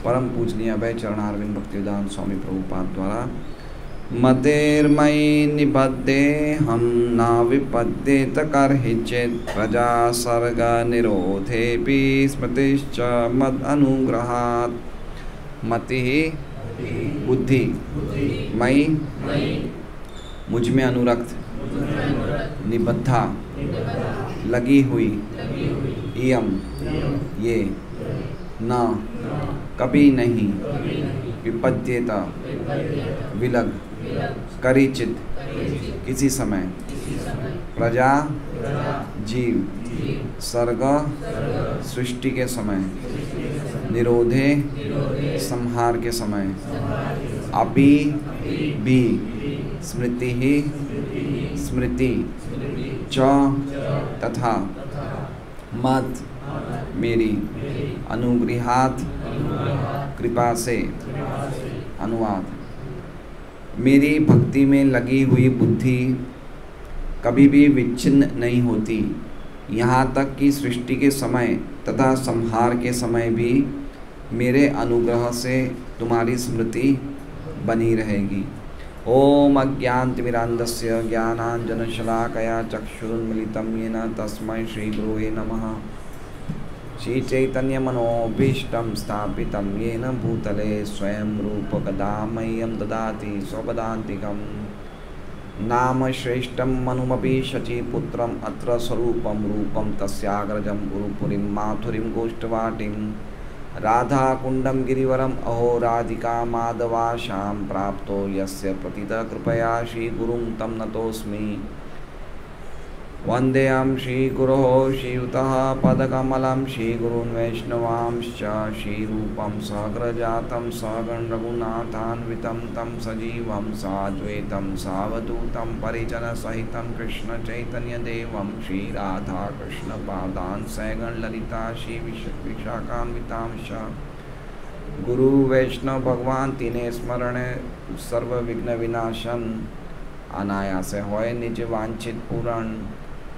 परम पूजनीय अभय चरणारविंद भक्तिवेदांत स्वामी प्रभुपाद द्वारा मतेर्मयि निबद्धे हम न विपद्येत कर्हिचित् प्रजा सर्ग निरोधेऽपि स्मृतिश्च मद अनुग्रहात्। मति बुद्धि, मयि मुझ में अनुरक्त, निबद्धा लगी हुई, इयम ये, न कभी नहीं, विपद्येत विलग, करिचित किसी समय, प्रजा जीव, सर्ग सृष्टि के समय, निरोधे संहार के समय, अपि भी, स्मृति ही स्मृति, च तथा, मद मेरी, अनुगृहात कृपा से, अनुवाद। मेरी भक्ति में लगी हुई बुद्धि कभी भी विच्छिन्न नहीं होती, यहाँ तक कि सृष्टि के समय तथा संहार के समय भी मेरे अनुग्रह से तुम्हारी स्मृति बनी रहेगी। ओम अज्ञानतिमिरान्धस्य ज्ञानाञ्जनशलाकया चक्षुरुन्मीलितं येन तस्मै श्रीगुरुवे नमः। श्रीचैतन्यमनोभीष्टं स्थापितं येन भूतले स्वयं रूपकदा मह्यं ददाति स्वपदान्तिकम्। नाम श्रेष्ठं मनुमपि शचीपुत्रम् अत्र स्वरूपं रूपं तस्याग्रजं गुरुपुरीं माथुरीं गोष्ठवाटीं राधाकुण्डं गिरिवरम् अहो राधिका माधवाशां प्राप्तो यस्य प्रतितः कृपया श्रीगुरुं तं नतोऽस्मि। वन्देऽहं श्रीगुरोः श्रीयुतः पदकमलं श्रीगुरून् वैष्णवांश्च श्रीरूपं सहग्रजातं सहगण रघुनाथान्वितं तं सजीवं साद्वैतं सावधूतं परिजनसहितं कृष्णचैतन्यदेवं श्रीराधाकृष्णपादान् सगण ललिता श्रीविशाखान्वितांश्च। गुरु वैष्णव भगवान तीने स्मरणे सर्वविघ्नविनाशन अनायास होय निज वांछित पूरण।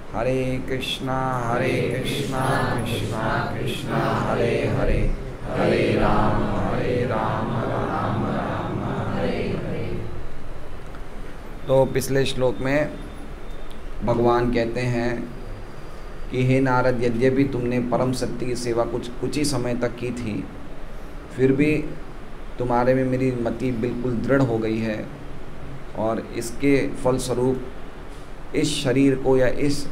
हरे कृष्णा कृष्णा कृष्णा हरे हरे, हरे राम राम राम हरे हरे। तो पिछले श्लोक में भगवान कहते हैं कि हे नारद, यद्यपि तुमने परम सत्य की सेवा कुछ ही समय तक की थी, फिर भी तुम्हारे में मेरी मति बिल्कुल दृढ़ हो गई है, और इसके फलस्वरूप इस शरीर को या इस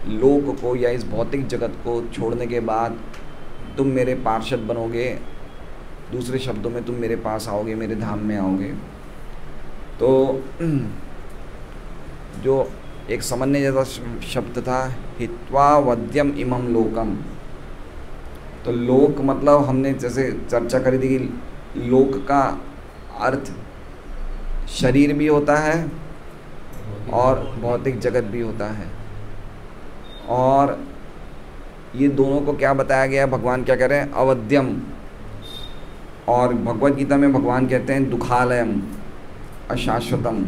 लोक को या इस भौतिक जगत को छोड़ने के बाद तुम मेरे पार्षद बनोगे। दूसरे शब्दों में तुम मेरे पास आओगे, मेरे धाम में आओगे। तो जो एक समझने जैसा शब्द था, हित्वा वद्यम इमम लोकम। तो लोक मतलब हमने जैसे चर्चा करी थी कि लोक का अर्थ शरीर भी होता है और भौतिक जगत भी होता है। और ये दोनों को क्या बताया गया, भगवान क्या कह रहे हैं, अवध्यम। और भगवद गीता में भगवान कहते हैं दुखालयम, अशाश्वतम,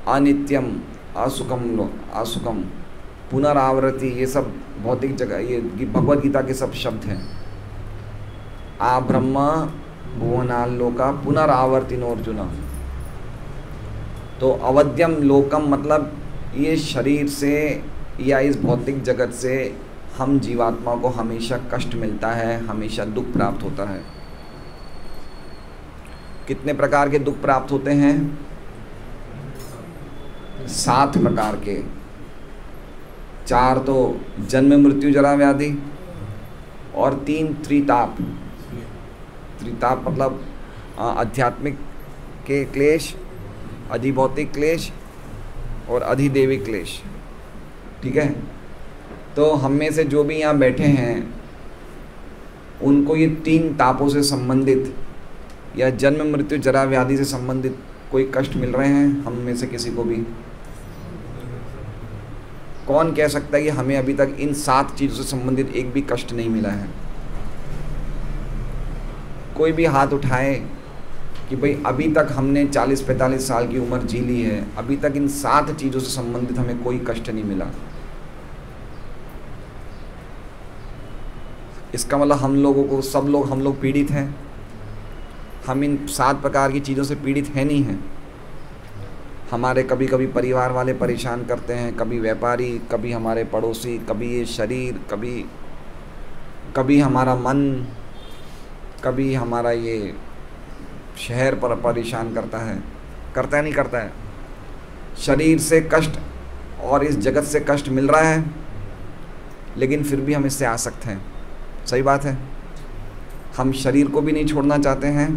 अनित्यम, असुखम, पुनरावृत्ति। ये सब भौतिक जगह, ये भगवद गीता के सब शब्द हैं। आ ब्रह्म भुवनालोका पुनरावर्तिनो अर्जुन। तो अवध्यम लोकम मतलब ये शरीर से या इस भौतिक जगत से हम जीवात्मा को हमेशा कष्ट मिलता है, हमेशा दुख प्राप्त होता है। कितने प्रकार के दुख प्राप्त होते हैं? 7 प्रकार के। 4 तो जन्म मृत्यु जरा व्याधि, और 3 त्रिताप। त्रिताप मतलब आध्यात्मिक के क्लेश, अधिभौतिक क्लेश और अधिदैविक क्लेश। ठीक है। तो हम में से जो भी यहाँ बैठे हैं उनको ये 3 तापों से संबंधित या जन्म मृत्यु जरा व्याधि से संबंधित कोई कष्ट मिल रहे हैं? हम में से किसी को भी? कौन कह सकता है कि हमें अभी तक इन 7 चीज़ों से संबंधित एक भी कष्ट नहीं मिला है? कोई भी हाथ उठाए कि भाई अभी तक हमने 40-45 साल की उम्र जी ली है, अभी तक इन 7 चीज़ों से संबंधित हमें कोई कष्ट नहीं मिला। इसका मतलब हम लोग पीड़ित हैं। हम इन 7 प्रकार की चीज़ों से पीड़ित है नहीं हैं। हमारे कभी कभी परिवार वाले परेशान करते हैं, कभी व्यापारी, कभी हमारे पड़ोसी, कभी ये शरीर, कभी हमारा मन, कभी हमारा ये शहर पर परेशान करता है नहीं करता है। शरीर से कष्ट और इस जगत से कष्ट मिल रहा है, लेकिन फिर भी हम इससे आसक्त हैं। सही बात है। हम शरीर को भी नहीं छोड़ना चाहते हैं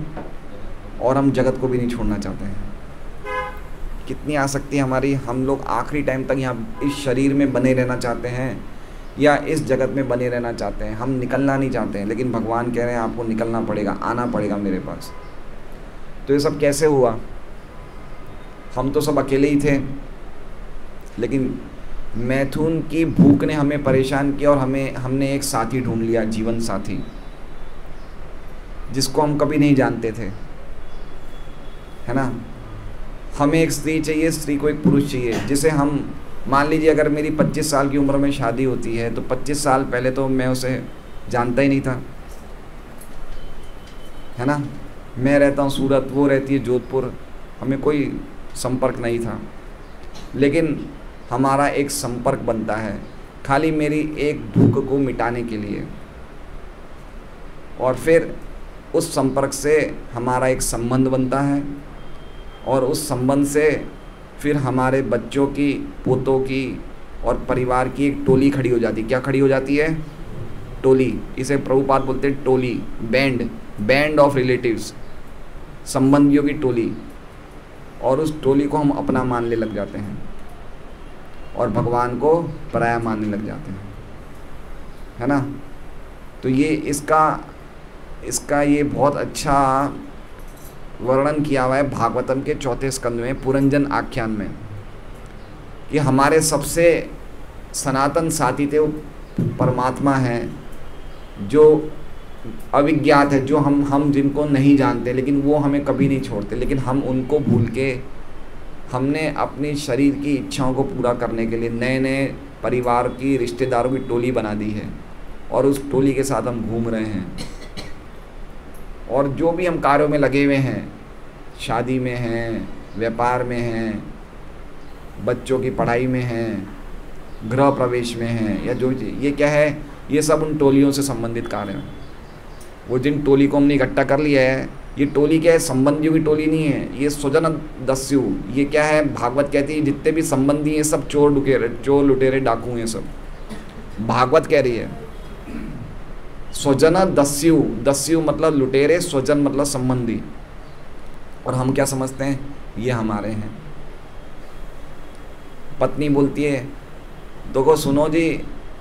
और हम जगत को भी नहीं छोड़ना चाहते हैं। कितनी आसक्ति हमारी। हम लोग आखिरी टाइम तक यहाँ इस शरीर में बने रहना चाहते हैं या इस जगत में बने रहना चाहते हैं। हम निकलना नहीं चाहते हैं, लेकिन भगवान कह रहे हैं आपको निकलना पड़ेगा, आना पड़ेगा मेरे पास। तो ये सब कैसे हुआ? हम तो सब अकेले ही थे, लेकिन मैथुन की भूख ने हमें परेशान किया और हमने एक साथी ढूंढ लिया, जीवन साथी, जिसको हम कभी नहीं जानते थे, है ना। हमें एक स्त्री चाहिए, स्त्री को एक पुरुष चाहिए, जिसे हम, मान लीजिए अगर मेरी 25 साल की उम्र में शादी होती है तो 25 साल पहले तो मैं उसे जानता ही नहीं था, है ना। मैं रहता हूँ सूरत, वो रहती है जोधपुर, हमें कोई संपर्क नहीं था, लेकिन हमारा एक संपर्क बनता है खाली मेरी एक भूख को मिटाने के लिए, और फिर उस संपर्क से हमारा एक संबंध बनता है, और उस संबंध से फिर हमारे बच्चों की, पोतों की और परिवार की एक टोली खड़ी हो जाती है। क्या खड़ी हो जाती है? टोली। इसे प्रभुपाद बोलते हैं टोली, बैंड ऑफ रिलेटिव्स, संबंधियों की टोली। और उस टोली को हम अपना मानने लग जाते हैं और भगवान को पराया मानने लग जाते हैं, है ना। तो ये इसका ये बहुत अच्छा वर्णन किया हुआ है भागवतम के 4 स्कंद में, पुरंजन आख्यान में, कि हमारे सबसे सनातन साथी थे वो परमात्मा हैं, जो अविज्ञात है, जो हम जिनको नहीं जानते, लेकिन वो हमें कभी नहीं छोड़ते। लेकिन हम उनको भूल के हमने अपनी शरीर की इच्छाओं को पूरा करने के लिए नए नए परिवार की, रिश्तेदारों की टोली बना दी है, और उस टोली के साथ हम घूम रहे हैं। और जो भी हम कार्यों में लगे हुए हैं, शादी में हैं, व्यापार में हैं, बच्चों की पढ़ाई में हैं, गृह प्रवेश में हैं, या जो ये क्या है, ये सब उन टोलियों से संबंधित कार्य हैं। वो जिन टोली को हमने इकट्ठा कर लिया है, ये टोली क्या है? संबंधियों की टोली नहीं है, ये स्वजन दस्यु। ये क्या है? भागवत कहती है जितने भी संबंधी हैं सब चोर लुटेरे डाकू हैं सब। भागवत कह रही है स्वजन दस्यु मतलब लुटेरे, स्वजन मतलब संबंधी। और हम क्या समझते हैं? ये हमारे हैं। पत्नी बोलती है, देखो सुनो जी,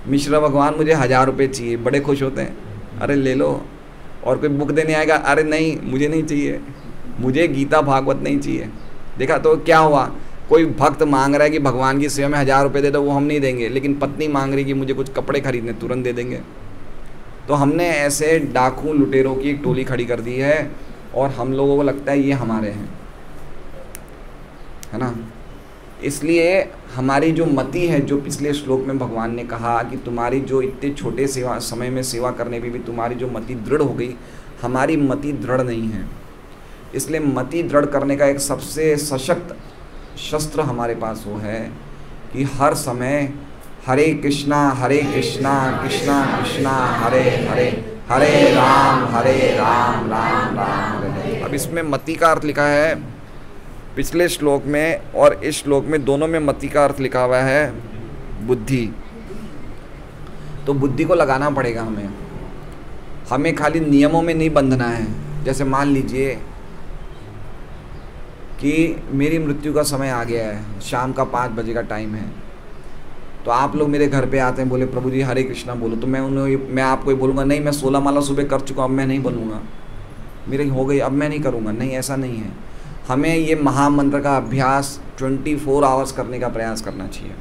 मिश्रा भगवान मुझे 1000 रुपये चाहिए, बड़े खुश होते हैं, अरे ले लो। और कोई बुक देने आएगा, अरे नहीं मुझे नहीं चाहिए, मुझे गीता भागवत नहीं चाहिए। देखा तो क्या हुआ? कोई भक्त मांग रहा है कि भगवान की सेवा में 1000 रुपये दे दो, वो हम नहीं देंगे, लेकिन पत्नी मांग रही कि मुझे कुछ कपड़े खरीदने, तुरंत दे देंगे। तो हमने ऐसे डाकू लुटेरों की एक टोली खड़ी कर दी है, और हम लोगों को लगता है ये हमारे हैं, है ना। इसलिए हमारी जो मति है, जो पिछले श्लोक में भगवान ने कहा कि तुम्हारी जो इतने छोटे समय में सेवा करने पे भी तुम्हारी जो मति दृढ़ हो गई, हमारी मति दृढ़ नहीं है। इसलिए मति दृढ़ करने का एक सबसे सशक्त शस्त्र हमारे पास वो है कि हर समय हरे कृष्णा कृष्णा कृष्णा हरे हरे, हरे राम राम राम हरे। अब इसमें मति का अर्थ लिखा है पिछले श्लोक में और इस श्लोक में, दोनों में मति का अर्थ लिखा हुआ है बुद्धि। तो बुद्धि को लगाना पड़ेगा हमें खाली नियमों में नहीं बंधना है। जैसे मान लीजिए कि मेरी मृत्यु का समय आ गया है, शाम का 5 बजे का टाइम है, तो आप लोग मेरे घर पे आते हैं, बोले प्रभु जी हरे कृष्णा बोलो, तो मैं आपको ही बोलूँगा नहीं मैं 16 माला सुबह कर चुका हूँ, अब मैं नहीं बोलूँगा, मेरी हो गई अब मैं नहीं करूँगा। नहीं, ऐसा नहीं है। हमें ये महामंत्र का अभ्यास 24 आवर्स करने का प्रयास करना चाहिए,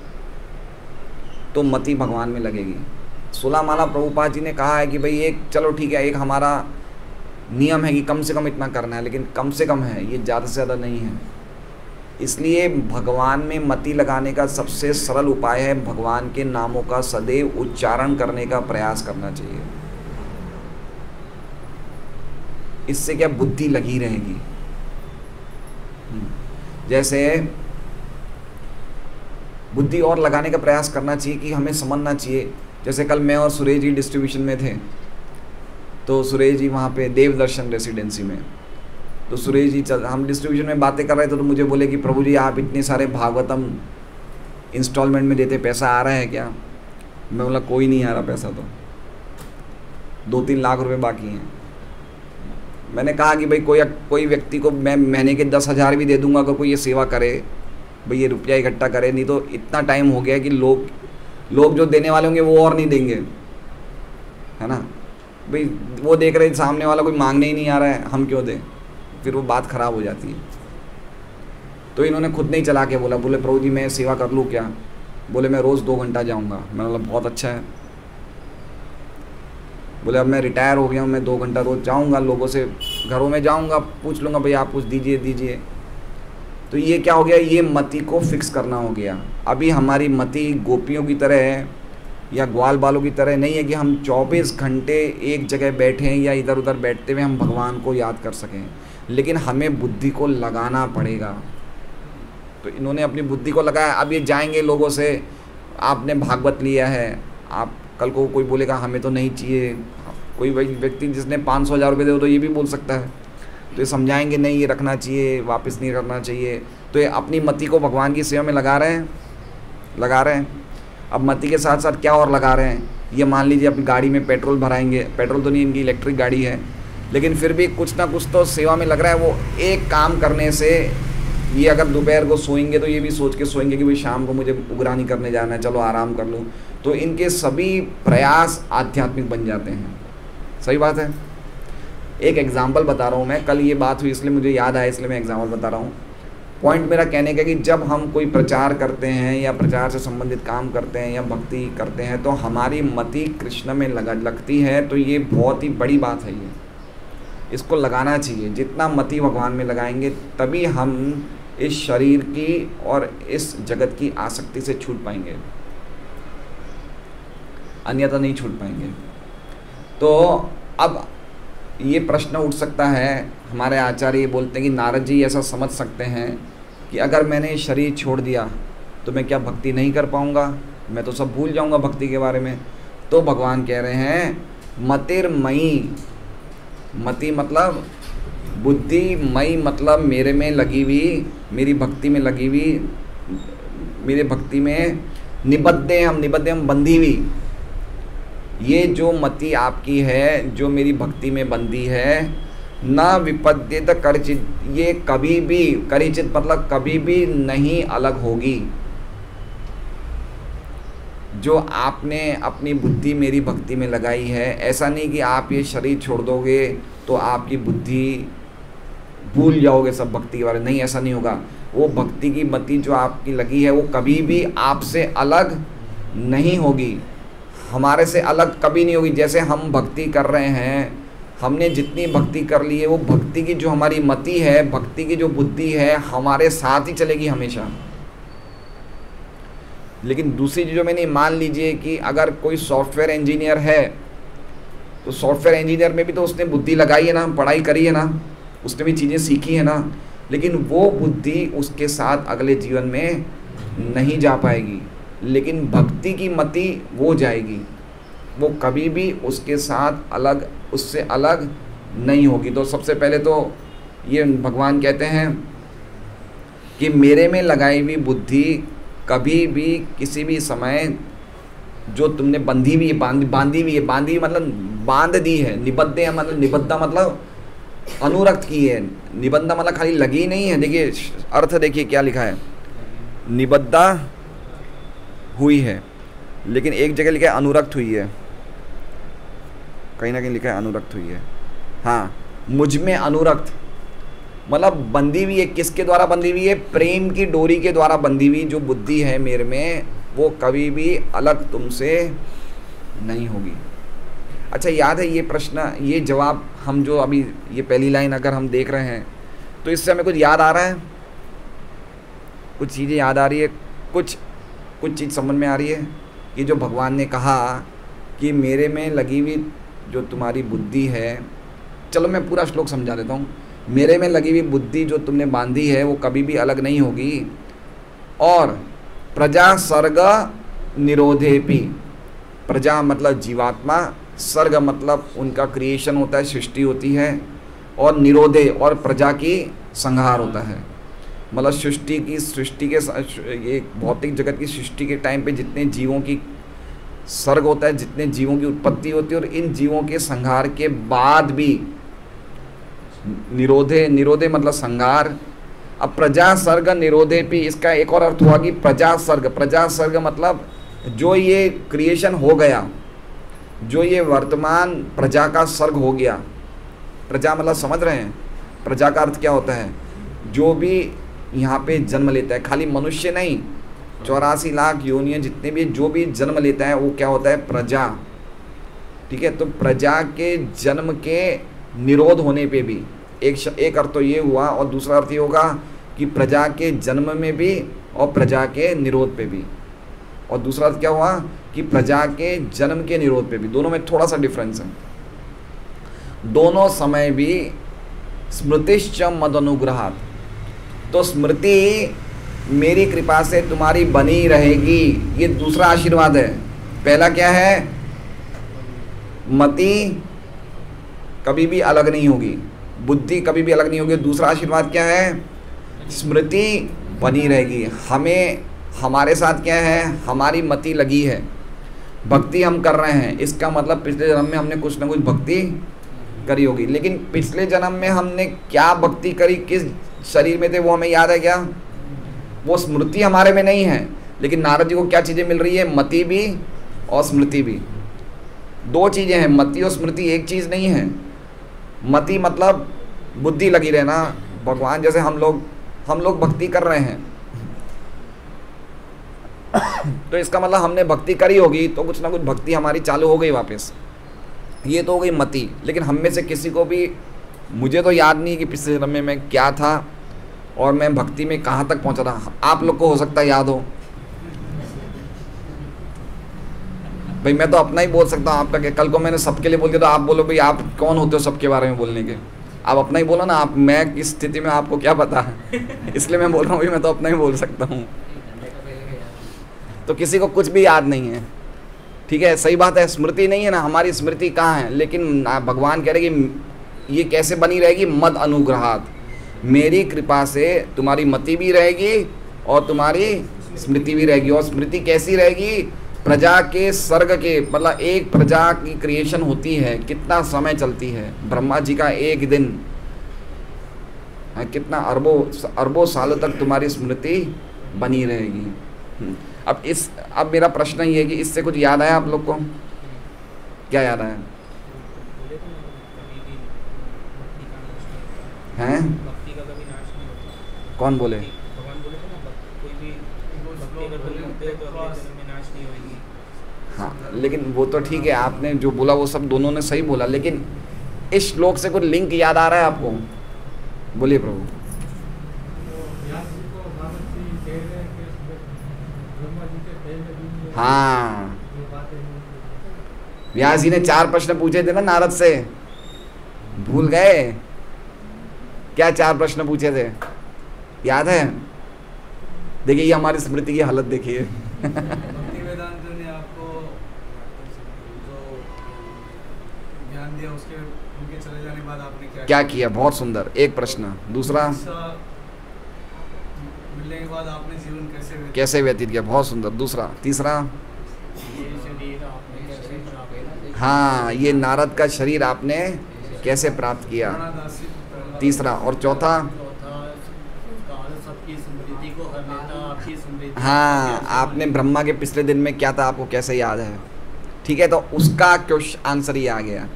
तो मति भगवान में लगेगी। 16 माला प्रभुपाद जी ने कहा है कि भाई एक, चलो ठीक है, एक हमारा नियम है कि कम से कम इतना करना है, लेकिन कम से कम है, ये ज़्यादा से ज़्यादा नहीं है। इसलिए भगवान में मति लगाने का सबसे सरल उपाय है भगवान के नामों का सदैव उच्चारण करने का प्रयास करना चाहिए। इससे क्या बुद्धि लगी रहेगी। जैसे बुद्धि और लगाने का प्रयास करना चाहिए कि हमें समझना चाहिए। जैसे कल मैं और सुरेश जी डिस्ट्रीब्यूशन में थे, तो सुरेश जी वहाँ पे देवदर्शन रेसिडेंसी में, तो सुरेश जी हम डिस्ट्रीब्यूशन में बातें कर रहे थे, तो मुझे बोले कि प्रभु जी आप इतने सारे भागवतम इंस्टॉलमेंट में देते, पैसा आ रहा है क्या? मैं बोला कोई नहीं आ रहा पैसा, तो 2-3 लाख रुपए बाकी हैं। मैंने कहा कि भाई कोई व्यक्ति को मैं महीने के 10,000 भी दे दूंगा अगर कोई ये सेवा करे, भाई ये रुपया इकट्ठा करे, नहीं तो इतना टाइम हो गया कि लोग जो देने वाले होंगे वो और नहीं देंगे, है ना। भाई वो देख रहे सामने वाला कोई मांगने ही नहीं आ रहा है, हम क्यों दें, फिर वो बात ख़राब हो जाती है। तो इन्होंने खुद नहीं चला के बोले प्रभु जी मैं सेवा कर लूँ क्या? बोले मैं रोज़ 2 घंटा जाऊँगा। मैंने बोला बहुत अच्छा है। बोले अब मैं रिटायर हो गया हूँ, मैं 2 घंटा रोज़ जाऊँगा, लोगों से घरों में जाऊँगा, पूछ लूँगा भाई आप कुछ दीजिए। तो ये क्या हो गया, ये मति को फिक्स करना हो गया। अभी हमारी मति गोपियों की तरह है या ग्वाल बालों की तरह नहीं है कि हम 24 घंटे एक जगह बैठें या इधर उधर बैठते हुए हम भगवान को याद कर सकें, लेकिन हमें बुद्धि को लगाना पड़ेगा। तो इन्होंने अपनी बुद्धि को लगाया। अब ये जाएंगे लोगों से, आपने भागवत लिया है, आप कल को कोई बोलेगा हमें तो नहीं चाहिए। कोई व्यक्ति जिसने 500,000 रुपये दे तो ये भी बोल सकता है, तो ये समझाएंगे नहीं ये रखना चाहिए, वापस नहीं करना चाहिए। तो ये अपनी मति को भगवान की सेवा में लगा रहे हैं। अब मति के साथ साथ क्या और लगा रहे हैं, ये मान लीजिए अपनी गाड़ी में पेट्रोल भराएंगे, पेट्रोल तो नहीं, इनकी इलेक्ट्रिक गाड़ी है, लेकिन फिर भी कुछ ना कुछ तो सेवा में लग रहा है। वो एक काम करने से, ये अगर दोपहर को सोएंगे तो ये भी सोच के सोएंगे कि भाई शाम को मुझे उगरानी करने जाना है, चलो आराम कर लूँ। तो इनके सभी प्रयास आध्यात्मिक बन जाते हैं। सही बात है। एक एग्जाम्पल बता रहा हूँ मैं, कल ये बात हुई इसलिए मुझे याद आया, इसलिए मैं एग्जाम्पल बता रहा हूँ। पॉइंट मेरा कहने का कि जब हम कोई प्रचार करते हैं या प्रचार से संबंधित काम करते हैं या भक्ति करते हैं तो हमारी मति कृष्ण में लगती है, तो ये बहुत ही बड़ी बात है। ये इसको लगाना चाहिए। जितना मति भगवान में लगाएंगे तभी हम इस शरीर की और इस जगत की आसक्ति से छूट पाएंगे, अन्यथा नहीं छूट पाएंगे। तो अब ये प्रश्न उठ सकता है, हमारे आचार्य बोलते हैं कि नारद जी ऐसा समझ सकते हैं कि अगर मैंने शरीर छोड़ दिया तो मैं क्या भक्ति नहीं कर पाऊँगा, मैं तो सब भूल जाऊँगा भक्ति के बारे में। तो भगवान कह रहे हैं मतिर्मयी, मति मतलब बुद्धि, मई मतलब मेरे में लगी हुई, मेरी भक्ति में लगी हुई, मेरे भक्ति में निबद्धे हम बंधी हुई। ये जो मति आपकी है, जो मेरी भक्ति में बंधी है, न विपद्येत करचित, ये कभी भी, करिचित मतलब कभी भी नहीं अलग होगी। जो आपने अपनी बुद्धि मेरी भक्ति में लगाई है, ऐसा नहीं कि आप ये शरीर छोड़ दोगे तो आपकी बुद्धि भूल जाओगे सब भक्ति के बारे में, नहीं, ऐसा नहीं होगा। वो भक्ति की मति जो आपकी लगी है वो कभी भी आपसे अलग नहीं होगी, हमारे से अलग कभी नहीं होगी। जैसे हम भक्ति कर रहे हैं, हमने जितनी भक्ति कर ली है, वो भक्ति की जो हमारी मति है, भक्ति की जो बुद्धि है, हमारे साथ ही चलेगी हमेशा। लेकिन दूसरी चीज़ों में नहीं, मान लीजिए कि अगर कोई सॉफ्टवेयर इंजीनियर है तो सॉफ्टवेयर इंजीनियर में भी तो उसने बुद्धि लगाई है ना, पढ़ाई करी है ना, उसने भी चीज़ें सीखी है ना, लेकिन वो बुद्धि उसके साथ अगले जीवन में नहीं जा पाएगी। लेकिन भक्ति की मति वो जाएगी, वो कभी भी उसके साथ अलग, उससे अलग नहीं होगी। तो सबसे पहले तो ये भगवान कहते हैं कि मेरे में लगाई हुई बुद्धि कभी भी किसी भी समय जो तुमने बंधी हुई है, बांधी हुई मतलब बांध दी है, निबद्धे है मतलब निबद्धा मतलब अनुरक्त की है, निबद्धा मतलब खाली लगी नहीं है। देखिए अर्थ देखिए क्या लिखा है, निबद्धा हुई है, लेकिन एक जगह लिखा है अनुरक्त हुई है, कहीं ना कहीं लिखा है अनुरक्त हुई है। हाँ, मुझ में अनुरक्त मतलब बंधी हुई है। किसके द्वारा बंधी हुई है? प्रेम की डोरी के द्वारा बंधी हुई जो बुद्धि है मेरे में, वो कभी भी अलग तुमसे नहीं होगी। अच्छा, याद है ये प्रश्न, ये जवाब हम जो अभी ये पहली लाइन अगर हम देख रहे हैं तो इससे हमें कुछ याद आ रहा है, कुछ चीज़ें याद आ रही है, कुछ चीज़ समझ में आ रही है कि जो भगवान ने कहा कि मेरे में लगी हुई जो तुम्हारी बुद्धि है चलो मैं पूरा श्लोक समझा देता हूँ। मेरे में लगी हुई बुद्धि जो तुमने बांधी है वो कभी भी अलग नहीं होगी। और प्रजा सर्ग निरोधेपि, प्रजा मतलब जीवात्मा, सर्ग मतलब उनका क्रिएशन होता है, सृष्टि होती है, और निरोधे और प्रजा की संहार होता है। मतलब सृष्टि के ये भौतिक जगत की सृष्टि के टाइम पे जितने जीवों की सर्ग होता है, जितने जीवों की उत्पत्ति होती है, और इन जीवों के संहार के बाद भी निरोधे, निरोधे मतलब संहार। अब प्रजा सर्ग निरोधे भी इसका एक और अर्थ हुआ कि प्रजा सर्ग मतलब जो ये क्रिएशन हो गया, जो ये वर्तमान प्रजा का सर्ग हो गया। प्रजा मतलब समझ रहे हैं, प्रजा का अर्थ क्या होता है? जो भी यहाँ पे जन्म लेता है, खाली मनुष्य नहीं, 84 लाख योनियाँ जितने भी जो भी जन्म लेता है वो क्या होता है? प्रजा। ठीक है, तो प्रजा के जन्म के निरोध होने पे भी एक अर्थ तो ये हुआ, और दूसरा अर्थ ये होगा कि प्रजा के जन्म में भी और प्रजा के निरोध पे भी। और दूसरा अर्थ क्या हुआ कि प्रजा के जन्म के निरोध पे भी, दोनों में थोड़ा सा डिफरेंस है। दोनों समय भी स्मृतिश्च मद अनुग्रहात्, तो स्मृति मेरी कृपा से तुम्हारी बनी रहेगी, ये दूसरा आशीर्वाद है। पहला क्या है? मति कभी भी अलग नहीं होगी, बुद्धि कभी भी अलग नहीं होगी। दूसरा आशीर्वाद क्या है? स्मृति बनी रहेगी। हमें हमारे साथ क्या है? हमारी मति लगी है, भक्ति हम कर रहे हैं, इसका मतलब पिछले जन्म में हमने कुछ ना कुछ भक्ति करी होगी। लेकिन पिछले जन्म में हमने क्या भक्ति करी, किस शरीर में थे, वो हमें याद है क्या? वो स्मृति हमारे में नहीं है। लेकिन नारद जी को क्या चीज़ें मिल रही है? मति भी और स्मृति भी। दो चीज़ें हैं, मति और स्मृति एक चीज़ नहीं है। मति मतलब बुद्धि लगी रहना, भगवान जैसे हम लोग भक्ति कर रहे हैं तो इसका मतलब हमने भक्ति करी होगी, तो कुछ ना कुछ भक्ति हमारी चालू हो गई वापस, ये तो हो गई मति। लेकिन हम में से किसी को भी, मुझे तो याद नहीं कि पिछले जन्म में मैं क्या था और मैं भक्ति में कहाँ तक पहुँचा था। आप लोग को हो सकता है याद हो। भाई मैं तो अपना ही बोल सकता हूँ, आपका क्या? कल को मैंने सबके लिए बोल दिया तो आप बोलो भाई आप कौन होते हो सबके बारे में बोलने के? आप अपना ही बोलो ना। आप, मैं किस स्थिति में आपको क्या पता है इसलिए मैं बोल रहा हूँ भाई मैं तो अपना ही बोल सकता हूँ। तो किसी को कुछ भी याद नहीं है, ठीक है, सही बात है, स्मृति नहीं है ना, हमारी स्मृति कहाँ है? लेकिन भगवान कह रहे कि ये कैसे बनी रहेगी? मद अनुग्रहात्, मेरी कृपा से तुम्हारी मति भी रहेगी और तुम्हारी स्मृति भी रहेगी। और स्मृति कैसी रहेगी? प्रजा के सर्ग के, मतलब एक प्रजा की क्रिएशन होती है, कितना समय चलती है? ब्रह्मा जी का एक दिन है, कितना अरबों सालों तक तुम्हारी स्मृति बनी रहेगी। अब मेरा प्रश्न ये है कि इससे कुछ याद आया आप लोग को? क्या याद आया? हैं? कौन बोले? हाँ, लेकिन वो तो ठीक है, आपने जो बोला वो सब दोनों ने सही बोला, लेकिन इस श्लोक से कुछ लिंक याद आ रहा है आपको? बोलिए प्रभु। हाँ, व्यास जी ने 4 प्रश्न पूछे थे ना नारद से, भूल गए क्या? 4 प्रश्न पूछे थे, याद है? देखिए ये हमारी स्मृति की हालत देखिए ने आपको जो ज्ञान दिया, उसके उनके चले जाने के बाद आपने क्या किया? बहुत सुंदर, एक प्रश्न। दूसरा, मिलने के बाद आपने जीवन कैसे व्यतीत किया? बहुत सुंदर। दूसरा, तीसरा, हाँ, ये नारद का शरीर आपने कैसे प्राप्त किया? तीसरा, और चौथा, हाँ, आपने ब्रह्मा के पिछले दिन में क्या था आपको कैसे याद है? ठीक है, तो उसका क्वेश्चन आंसर ही आ गया।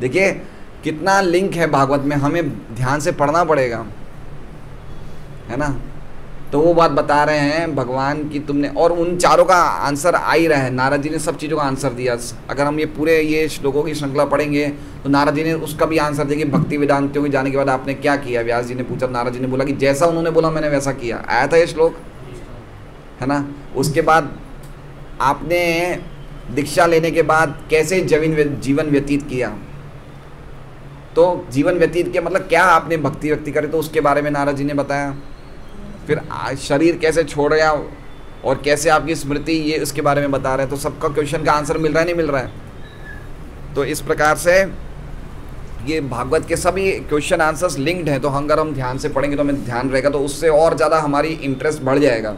देखिए कितना लिंक है भागवत में, हमें ध्यान से पढ़ना पड़ेगा, है ना। तो वो बात बता रहे हैं भगवान की तुमने, और उन चारों का आंसर आ ही रहा है। नारद जी ने सब चीज़ों का आंसर दिया। अगर हम ये पूरे ये श्लोकों की श्रृंखला पढ़ेंगे तो नारद जी ने उसका भी आंसर दिया कि भक्ति वेदांतियों के जाने के बाद आपने क्या किया। व्यास जी ने पूछा, नारद जी ने बोला कि जैसा उन्होंने बोला मैंने वैसा किया। आया था ये श्लोक, है ना। उसके बाद आपने दीक्षा लेने के बाद कैसे जीवन व्यतीत किया, तो जीवन व्यतीत के मतलब क्या आपने भक्ति व्यक्ति करे, तो उसके बारे में नारद जी ने बताया। फिर शरीर कैसे छोड़ा और कैसे आपकी स्मृति, ये उसके बारे में बता रहे हैं। तो सबका क्वेश्चन का आंसर मिल रहा है, नहीं मिल रहा है? तो इस प्रकार से ये भागवत के सभी क्वेश्चन आंसर्स लिंक्ड हैं। तो अगर हम ध्यान से पढ़ेंगे तो हमें ध्यान रहेगा, तो उससे और ज़्यादा हमारी इंटरेस्ट बढ़ जाएगा,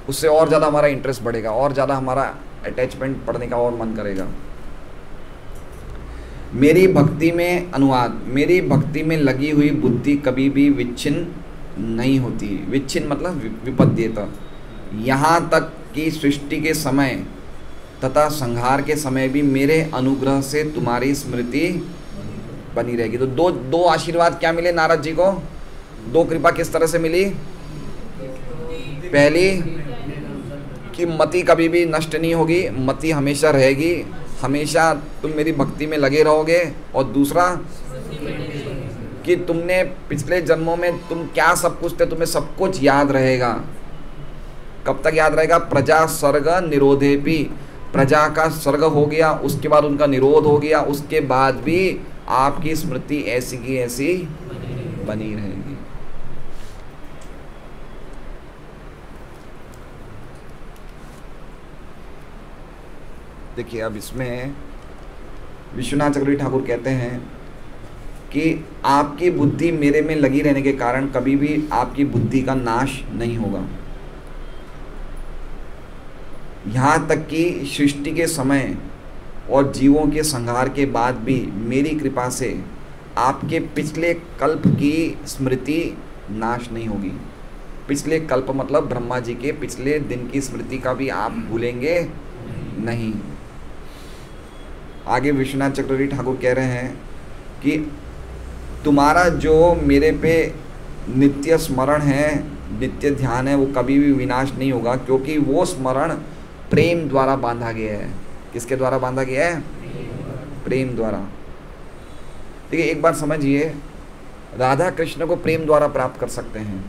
उससे और ज़्यादा हमारा इंटरेस्ट बढ़ेगा, और ज़्यादा हमारा अटैचमेंट पढ़ने का और मन करेगा। मेरी भक्ति में अनुवाद, मेरी भक्ति में लगी हुई बुद्धि कभी भी विच्छिन्न नहीं होती। विच्छिन्न मतलब विपद्येत। यहाँ तक कि सृष्टि के समय तथा संहार के समय भी मेरे अनुग्रह से तुम्हारी स्मृति बनी रहेगी। तो दो आशीर्वाद क्या मिले नारद जी को? दो कृपा किस तरह से मिली? पहली कि मति कभी भी नष्ट नहीं होगी, मति हमेशा रहेगी, हमेशा तुम मेरी भक्ति में लगे रहोगे। और दूसरा कि तुमने पिछले जन्मों में तुम क्या सब कुछ थे, तुम्हें सब कुछ याद रहेगा। कब तक याद रहेगा? प्रजा सर्ग निरोधेपि, प्रजा का सर्ग हो गया, उसके बाद उनका निरोध हो गया, उसके बाद भी आपकी स्मृति ऐसी की ऐसी बनी रहेगी। देखिए अब इसमें विश्वनाथ चक्रवर्ती ठाकुर कहते हैं कि आपकी बुद्धि मेरे में लगी रहने के कारण कभी भी आपकी बुद्धि का नाश नहीं होगा। यहाँ तक कि सृष्टि के समय और जीवों के संहार के बाद भी मेरी कृपा से आपके पिछले कल्प की स्मृति नाश नहीं होगी। पिछले कल्प मतलब ब्रह्मा जी के पिछले दिन की स्मृति का भी आप भूलेंगे नहीं। आगे विश्वनाथ चक्रवर्ती ठाकुर कह रहे हैं कि तुम्हारा जो मेरे पे नित्य स्मरण है, नित्य ध्यान है, वो कभी भी विनाश नहीं होगा, क्योंकि वो स्मरण प्रेम द्वारा बांधा गया है। किसके द्वारा बांधा गया है? प्रेम द्वारा। देखिए एक बार समझिए, राधा कृष्ण को प्रेम द्वारा प्राप्त कर सकते हैं,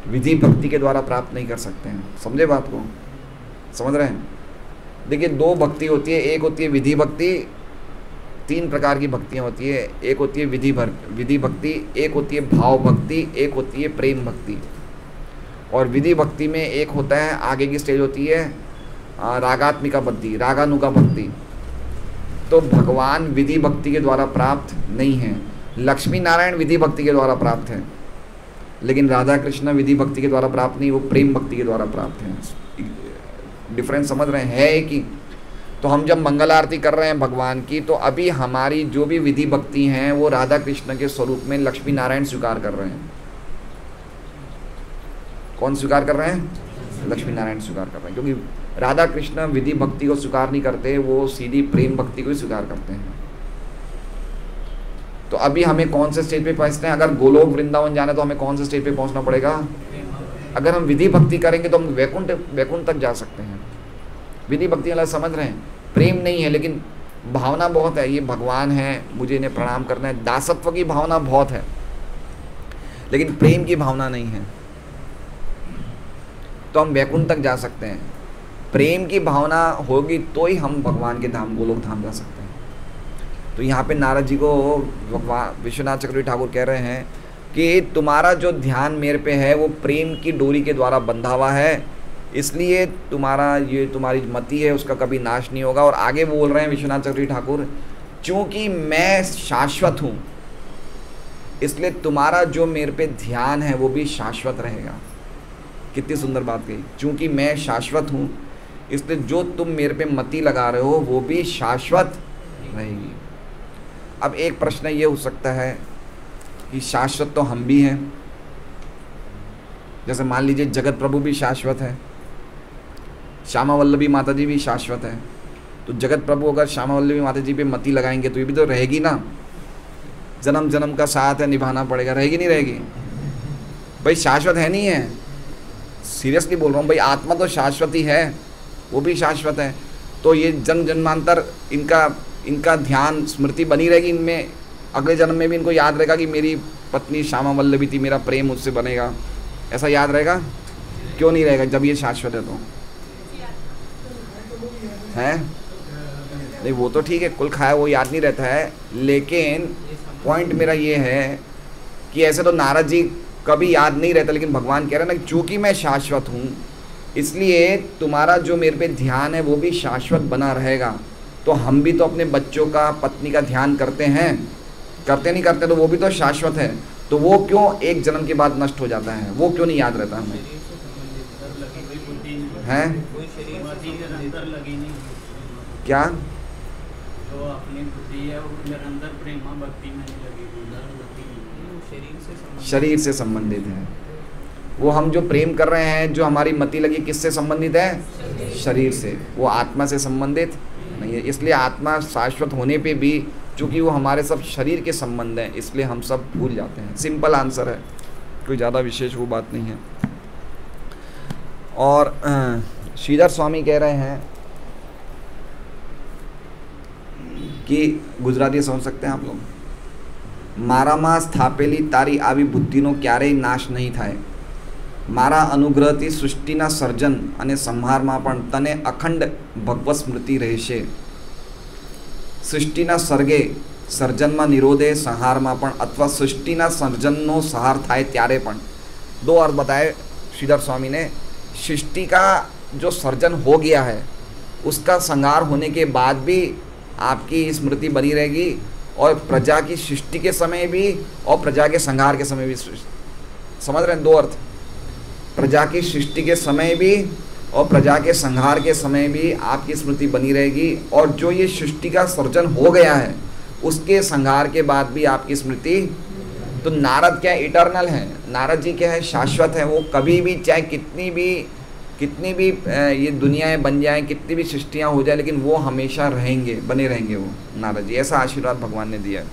विधि भक्ति के द्वारा प्राप्त नहीं कर सकते हैं। समझे बात को? समझ रहे हैं? देखिए दो भक्ति होती है, एक होती है विधि भक्ति, तीन प्रकार की भक्तियाँ होती है। एक होती है विधि भक्ति, एक होती है भाव भक्ति, एक होती है प्रेम भक्ति। और विधि भक्ति में एक होता है, आगे की स्टेज होती है रागात्मिका भक्ति, रागानुगा भक्ति। तो भगवान विधि भक्ति के द्वारा प्राप्त नहीं है, लक्ष्मी नारायण विधि भक्ति के द्वारा प्राप्त है, लेकिन राधा कृष्ण विधि भक्ति के द्वारा प्राप्त नहीं, वो प्रेम भक्ति के द्वारा प्राप्त हैं। डिफरेंस समझ रहे हैं? है कि तो हम जब मंगल आरती कर रहे हैं भगवान की, तो अभी हमारी जो भी विधि भक्ति हैं वो राधा कृष्ण के स्वरूप में लक्ष्मी नारायण स्वीकार कर रहे हैं। कौन स्वीकार कर रहे हैं? लक्ष्मी नारायण स्वीकार कर रहे हैं, क्योंकि राधा कृष्ण विधि भक्ति को स्वीकार नहीं करते, वो सीधी प्रेम भक्ति को ही स्वीकार करते हैं। तो अभी हमें कौन से स्टेज पे पहुंचते हैं? अगर गोलोक वृंदावन जाना तो हमें कौन से स्टेज पे पहुंचना पड़ेगा? अगर हम विधि भक्ति करेंगे तो हम वैकुंठ तक जा सकते हैं। विधि भक्ति वाला समझ रहे हैं? प्रेम नहीं है, लेकिन भावना बहुत है, ये भगवान है, मुझे इन्हें प्रणाम करना है। दासत्व की भावना बहुत है, लेकिन प्रेम की भावना नहीं है, तो हम वैकुंठ तक जा सकते हैं। प्रेम की भावना होगी तो ही हम भगवान के धाम गोलोक धाम जा सकते हैं। तो यहाँ पे नारद जी को विश्वनाथ चक्रवर्ती ठाकुर कह रहे हैं कि तुम्हारा जो ध्यान मेरे पे है वो प्रेम की डोरी के द्वारा बंधा हुआ है, इसलिए तुम्हारी मति है उसका कभी नाश नहीं होगा। और आगे बोल रहे हैं विश्वनाथ चक्रवर्ती ठाकुर, चूँकि मैं शाश्वत हूँ इसलिए तुम्हारा जो मेरे पे ध्यान है वो भी शाश्वत रहेगा। कितनी सुंदर बात कही, चूँकि मैं शाश्वत हूँ इसलिए जो तुम मेरे पे मति लगा रहे हो वो भी शाश्वत रहेगी। अब एक प्रश्न ये हो सकता है कि शाश्वत तो हम भी हैं, जैसे मान लीजिए जगत प्रभु भी शाश्वत है, श्यामा वल्लभी माता जी भी शाश्वत है। तो जगत प्रभु अगर श्यामा वल्लभी माता जी पे मति लगाएंगे तो ये भी तो रहेगी ना, जन्म जन्म का साथ है, निभाना पड़ेगा, रहेगी नहीं रहेगी? भाई शाश्वत है नहीं है? सीरियसली बोल रहा हूँ भाई, आत्मा तो शाश्वत ही है, वो भी शाश्वत है। तो ये जन्म जन्मांतर इनका ध्यान स्मृति बनी रहेगी इनमें, अगले जन्म में भी इनको याद रहेगा कि मेरी पत्नी श्यामा वल्लभी थी, मेरा प्रेम उससे बनेगा, ऐसा याद रहेगा? क्यों नहीं रहेगा जब ये शाश्वत है? तो है नहीं वो तो ठीक है, कुल खाया वो याद नहीं रहता है, लेकिन पॉइंट मेरा ये है कि ऐसे तो नारद जी कभी याद नहीं रहता, लेकिन भगवान कह रहे हैं ना चूंकि मैं शाश्वत हूँ इसलिए तुम्हारा जो मेरे पे ध्यान है वो भी शाश्वत बना रहेगा। तो हम भी तो अपने बच्चों का, पत्नी का ध्यान करते हैं, करते नहीं करते, तो वो भी तो शाश्वत है, तो वो क्यों एक जन्म के बाद नष्ट हो जाता है, वो क्यों नहीं याद रहता हमें हैं? क्या जो अपनी बुद्धि है वो निरंतर प्रेम भक्ति में नहीं लगी, शरीर से संबंधित है। वो हम जो प्रेम कर रहे हैं, जो हमारी मति लगी, किससे संबंधित है? शरीर से। वो आत्मा से संबंधित नहीं है। इसलिए आत्मा शाश्वत होने पे भी चूँकि वो हमारे सब शरीर के संबंध हैं, इसलिए हम सब भूल जाते हैं। सिंपल आंसर है, कोई ज़्यादा विशेष वो बात नहीं है। और श्रीधर स्वामी कह रहे हैं कि गुजराती समझ सकते हैं आप लोग, મારામાં સ્થાપેલી તારી આવી બુદ્ધિનો ક્યારેય નાશ નહીં થાય। મારા અનુગ્રહથી સૃષ્ટિના સર્જન અને સંહારમાં પણ તને અખંડ ભગવત સ્મૃતિ રહેશે। સૃષ્ટિના સર્ગે સર્જનમાં નિરોધે સંહારમાં પણ, अथवा સૃષ્ટિના સર્જનનો સંહાર થાય ત્યારે પણ। दो अर्थ बताए श्रीधर स्वामी ने। सृष्टि का जो सर्जन हो गया है उसका संहार होने के बाद भी आपकी स्मृति बनी रहेगी, और प्रजा की सृष्टि के समय भी और प्रजा के संहार के समय भी। समझ रहे हैं? दो अर्थ, प्रजा की सृष्टि के समय भी और प्रजा के संहार के समय भी आपकी स्मृति बनी रहेगी, और जो ये सृष्टि का सर्जन हो गया है उसके संहार के बाद भी आपकी स्मृति। तो नारद क्या इटर्नल है, नारद जी क्या है? शाश्वत है। वो कभी भी, चाहे कितनी भी ये दुनियाएं बन जाएं, कितनी भी सृष्टियां हो जाए, लेकिन वो हमेशा रहेंगे, बने रहेंगे वो नारद जी। ऐसा आशीर्वाद भगवान ने दिया है।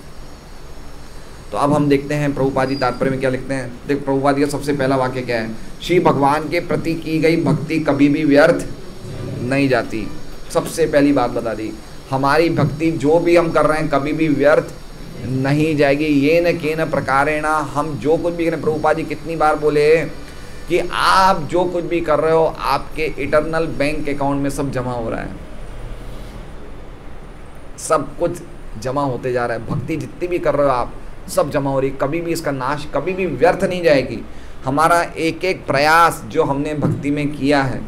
तो अब हम देखते हैं प्रभुपाद जी तात्पर्य में क्या लिखते हैं। देख, प्रभुपाद जी का सबसे पहला वाक्य क्या है? श्री भगवान के प्रति की गई भक्ति कभी भी व्यर्थ नहीं जाती। सबसे पहली बात बता दी, हमारी भक्ति जो भी हम कर रहे हैं कभी भी व्यर्थ नहीं जाएगी। ये न के न प्रकारेण, हम जो कुछ भी करें, प्रभुपाद जी कितनी बार बोले कि आप जो कुछ भी कर रहे हो आपके इटरनल बैंक अकाउंट में सब जमा हो रहा है, सब कुछ जमा होते जा रहा है। भक्ति जितनी भी कर रहे हो आप, सब जमा हो रही, कभी भी इसका नाश, कभी भी व्यर्थ नहीं जाएगी। हमारा एक एक प्रयास जो हमने भक्ति में किया है।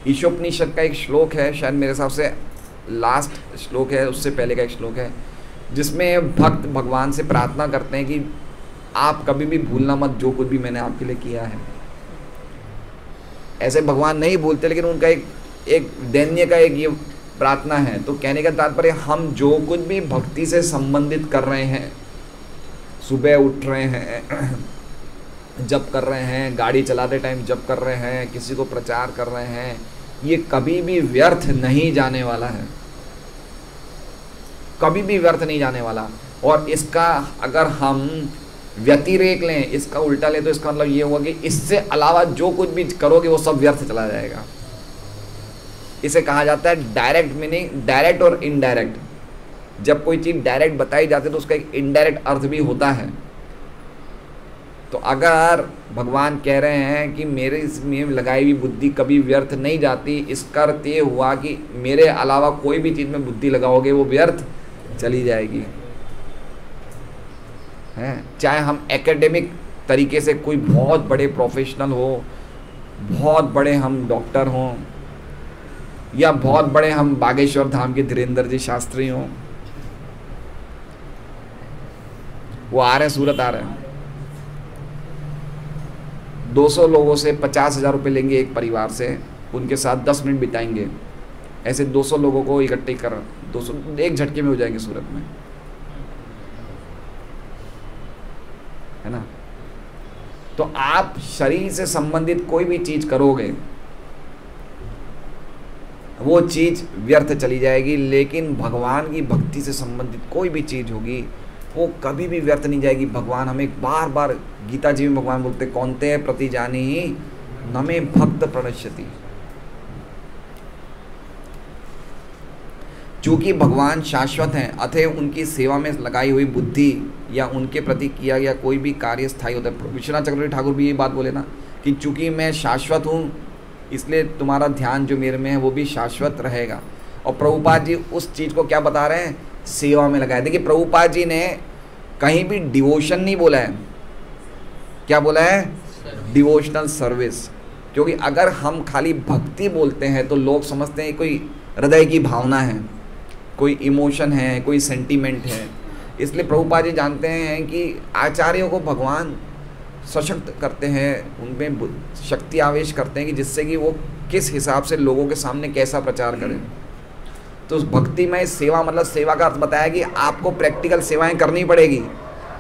ईशोपनिषद का एक श्लोक है, शायद मेरे हिसाब से लास्ट श्लोक है, उससे पहले का एक श्लोक है, जिसमें भक्त भगवान से प्रार्थना करते हैं कि आप कभी भी भूलना मत जो कुछ भी मैंने आपके लिए किया है। ऐसे भगवान नहीं भूलते, लेकिन उनका एक दैन्य का एक ये प्रार्थना है। तो कहने का तात्पर्य, हम जो कुछ भी भक्ति से संबंधित कर रहे हैं, सुबह उठ रहे हैं, जप कर रहे हैं, गाड़ी चलाते टाइम जप कर रहे हैं, किसी को प्रचार कर रहे हैं, ये कभी भी व्यर्थ नहीं जाने वाला है, कभी भी व्यर्थ नहीं जाने वाला। और इसका अगर हम व्यतिरेक लें, इसका उल्टा लें, तो इसका मतलब ये होगा कि इससे अलावा जो कुछ भी करोगे वो सब व्यर्थ चला जाएगा। इसे कहा जाता है डायरेक्ट मीनिंग, डायरेक्ट और इनडायरेक्ट। जब कोई चीज़ डायरेक्ट बताई जाती है तो उसका एक इनडायरेक्ट अर्थ भी होता है। तो अगर भगवान कह रहे हैं कि मेरे इसमें लगाई हुई बुद्धि कभी व्यर्थ नहीं जाती, इसका अर्थ ये हुआ कि मेरे अलावा कोई भी चीज़ में बुद्धि लगाओगे वो व्यर्थ चली जाएगी। हैं, चाहे हम एकेडमिक तरीके से कोई बहुत बड़े प्रोफेशनल हो, बहुत बड़े हम डॉक्टर हों, या बहुत बड़े हम बागेश्वर धाम के धीरेन्द्र जी शास्त्री हों, वो आ रहे हैं, सूरत आ रहे हैं, 200 लोगों से 50,000 रुपये लेंगे एक परिवार से, उनके साथ 10 मिनट बिताएंगे, ऐसे 200 लोगों को इकट्ठे कर 200 एक झटके में हो जाएंगे सूरत में, है ना। तो आप शरीर से संबंधित कोई भी चीज करोगे वो चीज व्यर्थ चली जाएगी, लेकिन भगवान की भक्ति से संबंधित कोई भी चीज होगी वो कभी भी व्यर्थ नहीं जाएगी। भगवान हमें बार बार गीता जी में भगवान बोलते, कौनते प्रति जानी ही न में भक्त प्रणश्यति। चूंकि भगवान शाश्वत हैं, अतः उनकी सेवा में लगाई हुई बुद्धि या उनके प्रति किया गया कोई भी कार्य स्थायी होता है। विश्वनाथ चक्रवर्ती ठाकुर भी ये बात बोले ना कि चूंकि मैं शाश्वत हूँ इसलिए तुम्हारा ध्यान जो मेरे में है वो भी शाश्वत रहेगा। और प्रभुपाद जी उस चीज़ को क्या बता रहे हैं, सेवा में लगाए। देखिए प्रभुपाद जी ने कहीं भी डिवोशन नहीं बोला है, क्या बोला है, डिवोशनल सर्विस। क्योंकि अगर हम खाली भक्ति बोलते हैं तो लोग समझते हैं कोई हृदय की भावना है, कोई इमोशन है, कोई सेंटीमेंट है। इसलिए प्रभुपाद जी जानते हैं कि आचार्यों को भगवान सशक्त करते हैं, उनमें शक्ति आवेश करते हैं कि जिससे कि वो किस हिसाब से लोगों के सामने कैसा प्रचार करें। तो उस भक्ति में सेवा मतलब सेवा का अर्थ बताया कि आपको प्रैक्टिकल सेवाएं करनी पड़ेगी।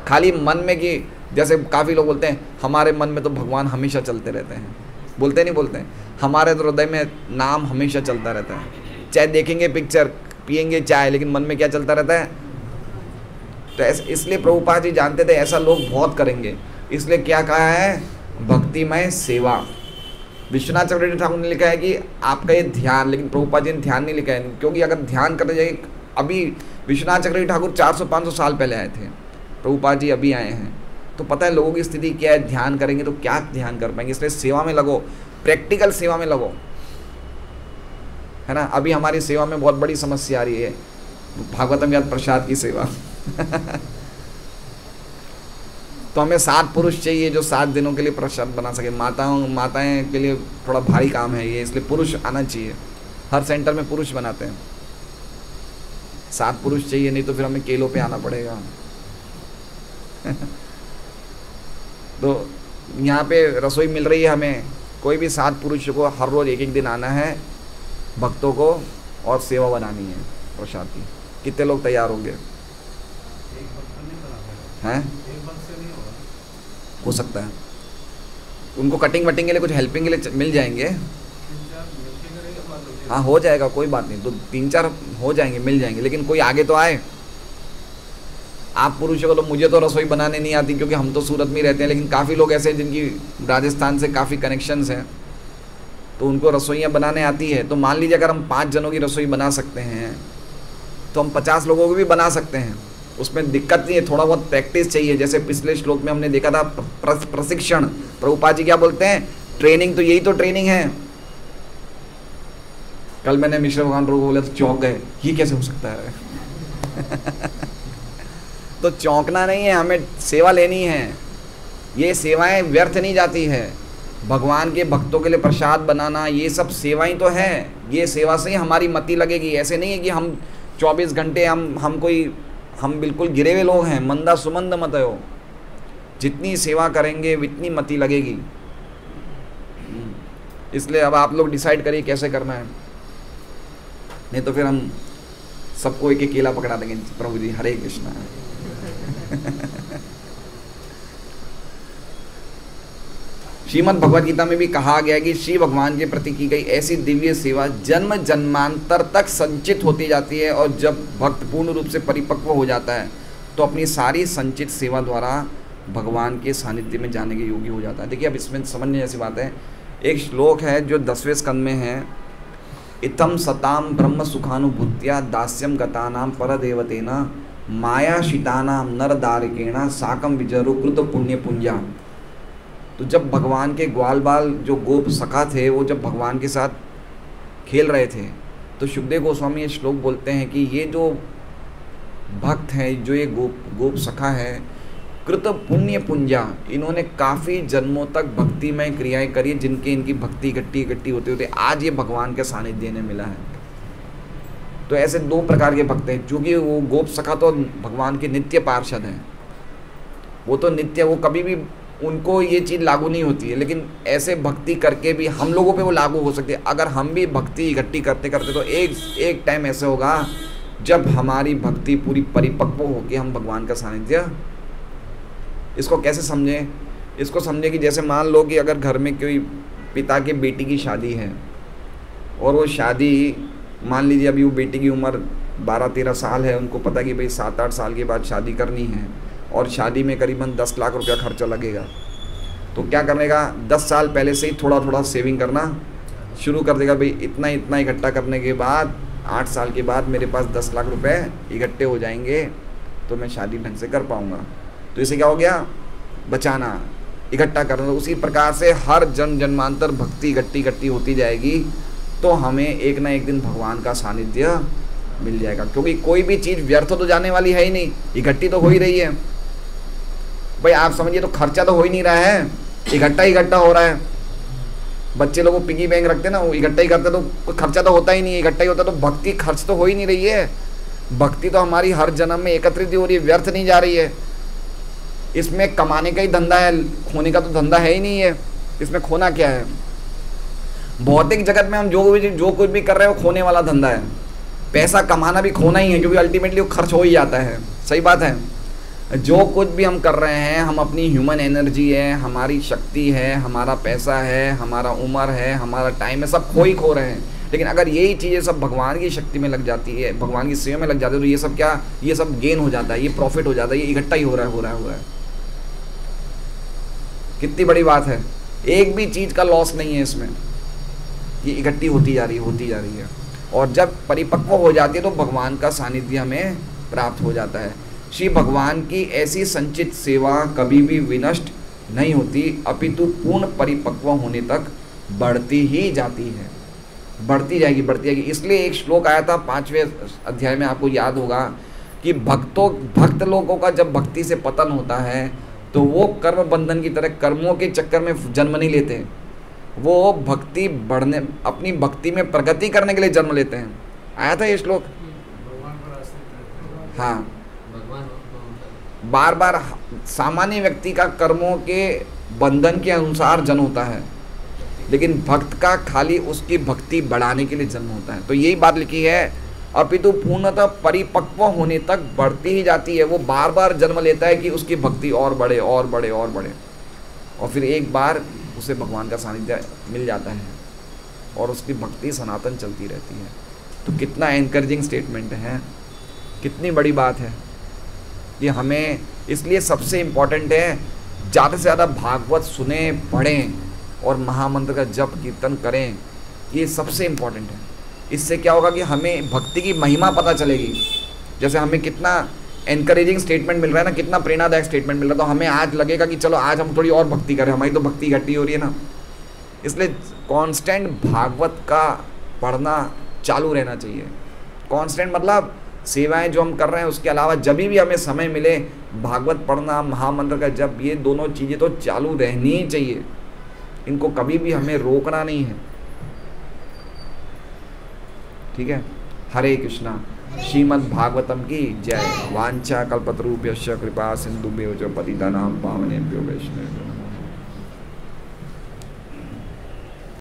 खाली मन में कि जैसे काफ़ी लोग बोलते हैं हमारे मन में तो भगवान हमेशा चलते रहते हैं, बोलते नहीं बोलते हैं, हमारे तो हृदय में नाम हमेशा चलता रहता है, चाहे देखेंगे पिक्चर, पिएंगे चाय, लेकिन मन में क्या चलता रहता है। तो इसलिए प्रभुपाद जी जानते थे ऐसा लोग बहुत करेंगे, इसलिए क्या कहा है, भक्तिमय सेवा। विश्वनाथ चक्रवर्ती ठाकुर ने लिखा है कि आपका ये ध्यान, लेकिन प्रभुपाद जी ने ध्यान नहीं लिखा है, क्योंकि अगर ध्यान करने जाए, अभी विश्वनाथ चक्रवर्ती ठाकुर 400-500 साल पहले आए थे, प्रभुपाद जी अभी आए हैं, तो पता है लोगों की स्थिति क्या है, ध्यान करेंगे तो क्या ध्यान कर पाएंगे। इसलिए सेवा में लगो, प्रैक्टिकल सेवा में लगो, है ना। अभी हमारी सेवा में बहुत बड़ी समस्या आ रही है, भागवतम याद प्रसाद की सेवा तो हमें 7 पुरुष चाहिए जो 7 दिनों के लिए प्रसाद बना सके। माताएं के लिए थोड़ा भारी काम है ये, इसलिए पुरुष आना चाहिए। हर सेंटर में पुरुष बनाते हैं, 7 पुरुष चाहिए, नहीं तो फिर हमें केलों पे आना पड़ेगा तो यहाँ पे रसोई मिल रही है हमें, कोई भी 7 पुरुषों को हर रोज़ एक दिन आना है भक्तों को, और सेवा बनानी है प्रसाद की। कितने लोग तैयार होंगे? हैं, हो सकता है उनको कटिंग वटिंग के लिए, कुछ हेल्पिंग के लिए मिल जाएंगे। हाँ हो जाएगा, कोई बात नहीं, तो 3-4 हो जाएंगे, मिल जाएंगे, लेकिन कोई आगे तो आए। आप पुरुषों को, तो मुझे तो रसोई बनाने नहीं आती क्योंकि हम तो सूरत में ही रहते हैं, लेकिन काफ़ी लोग ऐसे हैं जिनकी राजस्थान से काफ़ी कनेक्शंस हैं, तो उनको रसोइयाँ बनाने आती है। तो मान लीजिए अगर हम 5 जनों की रसोई बना सकते हैं तो हम 50 लोगों को भी बना सकते हैं, उसमें दिक्कत नहीं है। थोड़ा बहुत प्रैक्टिस चाहिए, जैसे पिछले श्लोक में हमने देखा था प्रशिक्षण। प्रभुपाद जी क्या बोलते हैं, ट्रेनिंग, तो यही तो ट्रेनिंग है। कल मैंने मिश्र भगवान रोग बोले तो चौंक गए, ये कैसे हो सकता है तो चौंकना नहीं है, हमें सेवा लेनी है। ये सेवाएं व्यर्थ नहीं जाती है, भगवान के भक्तों के लिए प्रसाद बनाना, ये सब सेवाएं तो हैं। ये सेवा से ही हमारी मति लगेगी। ऐसे नहीं है कि हम 24 घंटे हम बिल्कुल गिरे हुए लोग हैं, मंदा सुमंद मत हो। जितनी सेवा करेंगे उतनी मति लगेगी। इसलिए अब आप लोग डिसाइड करिए कैसे करना है, नहीं तो फिर हम सबको एक केला पकड़ा देंगे। प्रभु जी हरे कृष्णा श्रीमद् भगवद गीता में भी कहा गया है कि श्री भगवान के प्रति की गई ऐसी दिव्य सेवा जन्म जन्मांतर तक संचित होती जाती है, और जब भक्त पूर्ण रूप से परिपक्व हो जाता है तो अपनी सारी संचित सेवा द्वारा भगवान के सानिध्य में जाने के योग्य हो जाता है। देखिए अब इसमें समझने जैसी बात है, एक श्लोक है जो 10वें स्कंद में है, इतम सताम ब्रह्म सुखानुभूत्या दास्यम गतानाम परदेवतेना मायाशितानाम नरदारिकेणा साकम विजरु कृत पुण्य पुंजा। तो जब भगवान के ग्वाल बाल जो गोप सखा थे, वो जब भगवान के साथ खेल रहे थे, तो सुखदेव गोस्वामी ये श्लोक बोलते हैं कि ये जो भक्त हैं, जो ये गोप सखा है, कृत पुण्य पुंजा, इन्होंने काफ़ी जन्मों तक भक्तिमय क्रियाएं करी, जिनके इनकी भक्ति इकट्ठी होते होते आज ये भगवान के सानिध्य ने मिला है। तो ऐसे 2 प्रकार के भक्त हैं, क्योंकि वो गोप सखा तो भगवान के नित्य पार्षद हैं, वो तो नित्य, वो कभी भी उनको ये चीज़ लागू नहीं होती है, लेकिन ऐसे भक्ति करके भी हम लोगों पे वो लागू हो सकती है। अगर हम भी भक्ति इकट्ठी करते करते तो एक टाइम ऐसे होगा जब हमारी भक्ति पूरी परिपक्व होकर हम भगवान का सानिध्य। इसको कैसे समझें? इसको समझें कि जैसे मान लो कि अगर घर में कोई पिता के बेटी की शादी है, और वो शादी मान लीजिए अभी वो बेटी की उम्र 12-13 साल है, उनको पता कि भाई 7-8 साल के बाद शादी करनी है, और शादी में करीबन 10 लाख रुपया खर्चा लगेगा। तो क्या करेगा, 10 साल पहले से ही थोड़ा थोड़ा सेविंग करना शुरू कर देगा। भाई इतना इतना इकट्ठा करने के बाद 8 साल के बाद मेरे पास 10 लाख रुपए इकट्ठे हो जाएंगे, तो मैं शादी ढंग से कर पाऊँगा। तो इसे क्या हो गया, बचाना, इकट्ठा करना। उसी प्रकार से हर जन्मांतर भक्ति इकट्ठी होती जाएगी, तो हमें एक ना एक दिन भगवान का सानिध्य मिल जाएगा। क्योंकि कोई भी चीज़ व्यर्थ तो जाने वाली है ही नहीं, इकट्ठी तो हो ही रही है। भाई आप समझिए, तो खर्चा तो हो ही नहीं रहा है, इकट्ठा हो रहा है। बच्चे लोग पिगी बैंक रखते हैं ना, वो इकट्ठा ही करते, तो कोई खर्चा तो होता ही नहीं, इकट्ठा ही होता। तो भक्ति खर्च तो हो ही नहीं रही है। भक्ति तो हमारी हर जन्म में एकत्रित हो रही है, व्यर्थ नहीं जा रही है। इसमें कमाने का ही धंधा है, खोने का तो धंधा है ही नहीं है। इसमें खोना क्या है? भौतिक जगत में हम जो कुछ भी कर रहे हैं वो खोने वाला धंधा है। पैसा कमाना भी खोना ही है, क्योंकि अल्टीमेटली वो खर्च हो ही जाता है। सही बात है। जो कुछ भी हम कर रहे हैं, हम अपनी ह्यूमन एनर्जी है, हमारी शक्ति है, हमारा पैसा है, हमारा उम्र है, हमारा टाइम है, सब खो ही खो रहे हैं। लेकिन अगर यही चीज़ें सब भगवान की शक्ति में लग जाती है, भगवान की सेवा में लग जाती है, तो ये सब क्या, ये सब गेन हो जाता है, ये प्रॉफिट हो जाता है, ये इकट्ठा ही हो रहा है। कितनी बड़ी बात है। एक भी चीज़ का लॉस नहीं है इसमें, ये इकट्ठी होती जा रही है। और जब परिपक्व हो जाती है तो भगवान का सानिध्य हमें प्राप्त हो जाता है। श्री भगवान की ऐसी संचित सेवा कभी भी विनष्ट नहीं होती, अपितु पूर्ण परिपक्व होने तक बढ़ती ही जाती है, बढ़ती जाएगी। इसलिए एक श्लोक आया था 5वें अध्याय में, आपको याद होगा कि भक्त लोगों का जब भक्ति से पतन होता है तो वो कर्म बंधन की तरह कर्मों के चक्कर में जन्म नहीं लेते, वो भक्ति बढ़ने, अपनी भक्ति में प्रगति करने के लिए जन्म लेते हैं। आया था ये श्लोक। हाँ, बार बार सामान्य व्यक्ति का कर्मों के बंधन के अनुसार जन्म होता है, लेकिन भक्त का खाली उसकी भक्ति बढ़ाने के लिए जन्म होता है। तो यही बात लिखी है, अपितु पूर्णतः परिपक्व होने तक बढ़ती ही जाती है। वो बार बार जन्म लेता है कि उसकी भक्ति और बढ़े, और फिर एक बार उसे भगवान का सानिध्य मिल जाता है और उसकी भक्ति सनातन चलती रहती है। तो कितना एनकरेजिंग स्टेटमेंट है, कितनी बड़ी बात है ये। हमें इसलिए सबसे इम्पॉर्टेंट है ज़्यादा से ज़्यादा भागवत सुने, पढ़ें और महामंत्र का जप कीर्तन करें, ये सबसे इम्पॉर्टेंट है। इससे क्या होगा कि हमें भक्ति की महिमा पता चलेगी। जैसे हमें कितना एनकरेजिंग स्टेटमेंट मिल रहा है ना, कितना प्रेरणादायक स्टेटमेंट मिल रहा है, तो हमें आज लगेगा कि चलो आज हम थोड़ी और भक्ति करें, हमारी तो भक्ति घटी हो रही है ना। इसलिए कांस्टेंट भागवत का पढ़ना चालू रहना चाहिए। कांस्टेंट मतलब सेवाएं जो हम कर रहे हैं उसके अलावा जब भी हमें समय मिले भागवत पढ़ना, महामंत्र का जप, ये दोनों चीज़ें तो चालू रहनी ही चाहिए। इनको कभी भी हमें रोकना नहीं है। ठीक है। हरे कृष्णा। श्रीमद् भागवतम की जय। वांछा कल्पतरुभ्यश्च कृपा सिंधुभ्यो च पतितानां पावनेभ्यो वैष्णवेभ्यो।